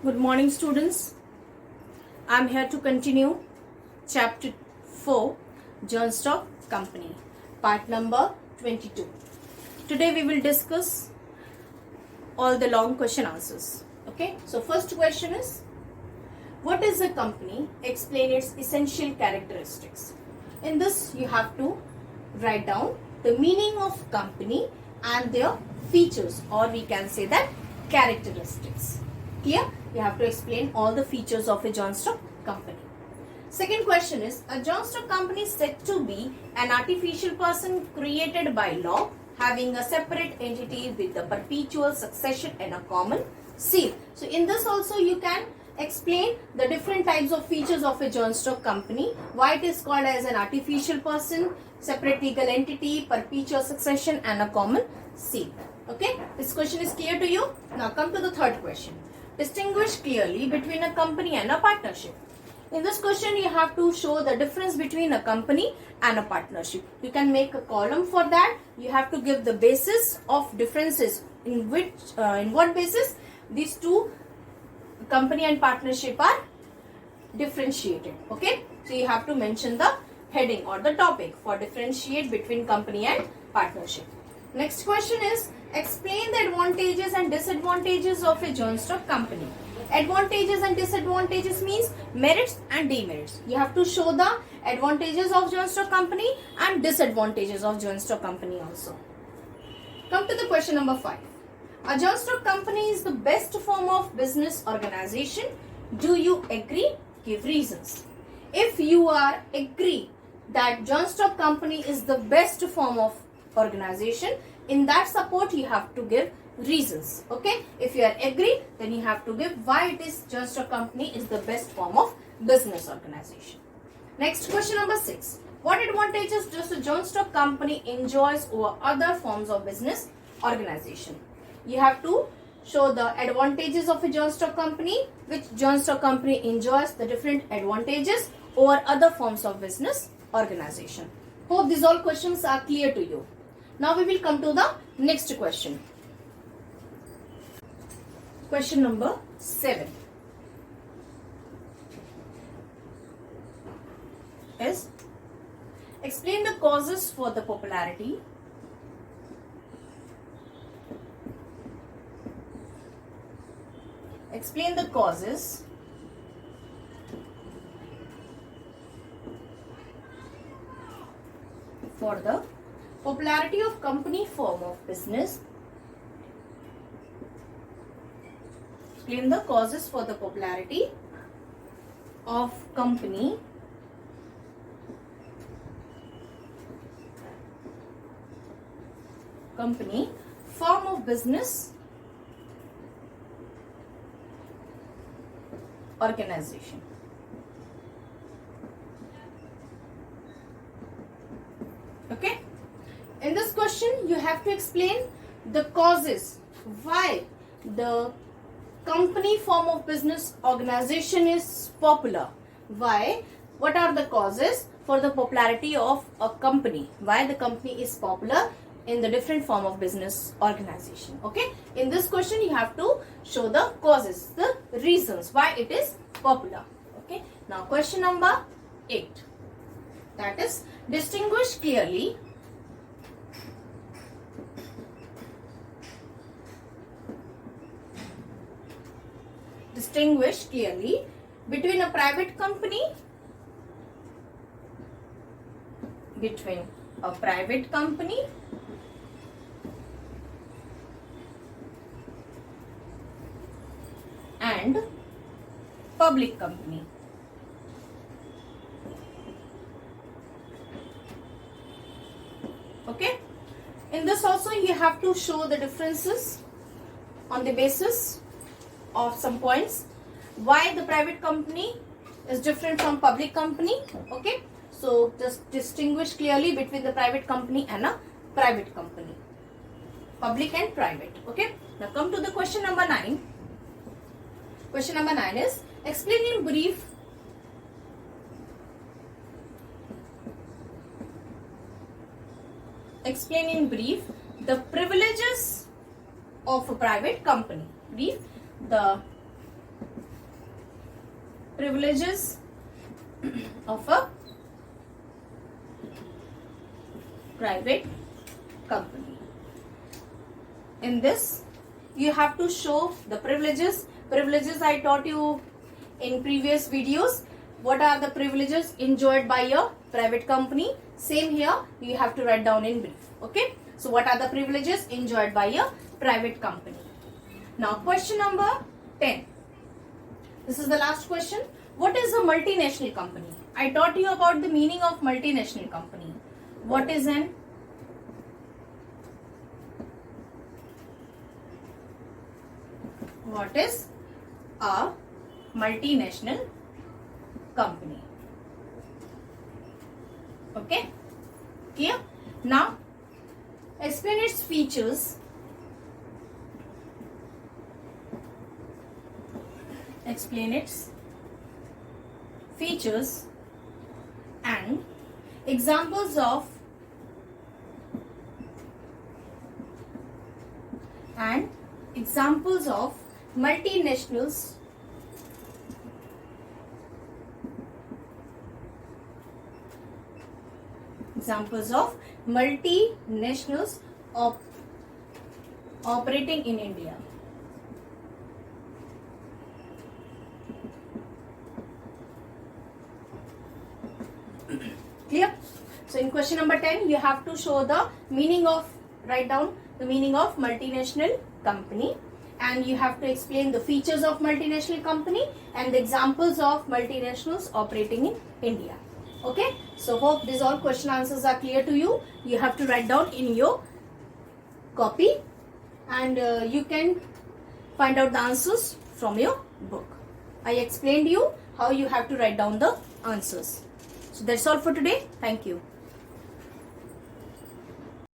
Good morning, students. I'm here to continue chapter 4, Johnstock Company, part number 22. Today we will discuss all the long question answers. Okay, so first question is, what is a company? Explain its essential characteristics. In this, you have to write down the meaning of company and their features, or we can say that characteristics. Clear? You have to explain all the features of a Johnstock company. Second question is, a Johnstock company is said to be an artificial person created by law, having a separate entity with a perpetual succession and a common seal. So in this also you can explain the different types of features of a Johnstock company, why it is called as an artificial person, separate legal entity, perpetual succession and a common seal. Okay, this question is clear to you. Now come to the third question. Distinguish clearly between a company and a partnership. In this question, you have to show the difference between a company and a partnership. You can make a column for that. You have to give the basis of differences in what basis these two, company and partnership, are differentiated. Okay, so you have to mention the heading or the topic for differentiate between company and partnership. Next question is, explain the advantages and disadvantages of a Johnstock company. Advantages and disadvantages means merits and demerits. You have to show the advantages of Johnstock company and disadvantages of Johnstock company also. Come to the question number 5. A Johnstock company is the best form of business organization. Do you agree? Give reasons. If you are agree that Johnstock company is the best form of organization, in that support you have to give reasons. Okay, if you are agree, then you have to give why it is Johnstock company is the best form of business organization. Next, question number 6. What advantages does the Johnstock company enjoys over other forms of business organization? You have to show the advantages of a Johnstock company, which Johnstock company enjoys the different advantages over other forms of business organization. Hope these all questions are clear to you. Now we will come to the next question. Question number 7 is, explain the causes for the popularity explain the causes for the popularity of company form of business. Explain the causes for the popularity of company form of business organization. Okay, in this question you have to explain the causes why the company form of business organization is popular. Why? What are the causes for the popularity of a company? Why the company is popular in the different form of business organization? Okay, in this question you have to show the causes, the reasons why it is popular. Okay, now question number 8, that is, distinguish clearly between a private company and public company. Okay, in this also you have to show the differences on the basis of some points, why the private company is different from public company. Okay, so just distinguish clearly between the private company and a private company, public and private. Okay, now come to the question number 9. Question number 9 is, explain in brief the privileges of a private company. The privileges of a private company. In this, you have to show the privileges. Privileges I taught you in previous videos. What are the privileges enjoyed by a private company? Same here, you have to write down in brief. Okay. So what are the privileges enjoyed by a private company? Now question number 10. This is the last question. What is a multinational company? I taught you about the meaning of multinational company. What is a multinational company? Okay, clear? Now explain its features. Explain its features and examples of multinationals operating in India. Clear? So in question number 10, you have to show the meaning of, write down the meaning of multinational company, and you have to explain the features of multinational company and the examples of multinationals operating in India. Okay, so hope these all question answers are clear to you. You have to write down in your copy, and you can find out the answers from your book. I explained you how you have to write down the answers. So that's all for today. Thank you.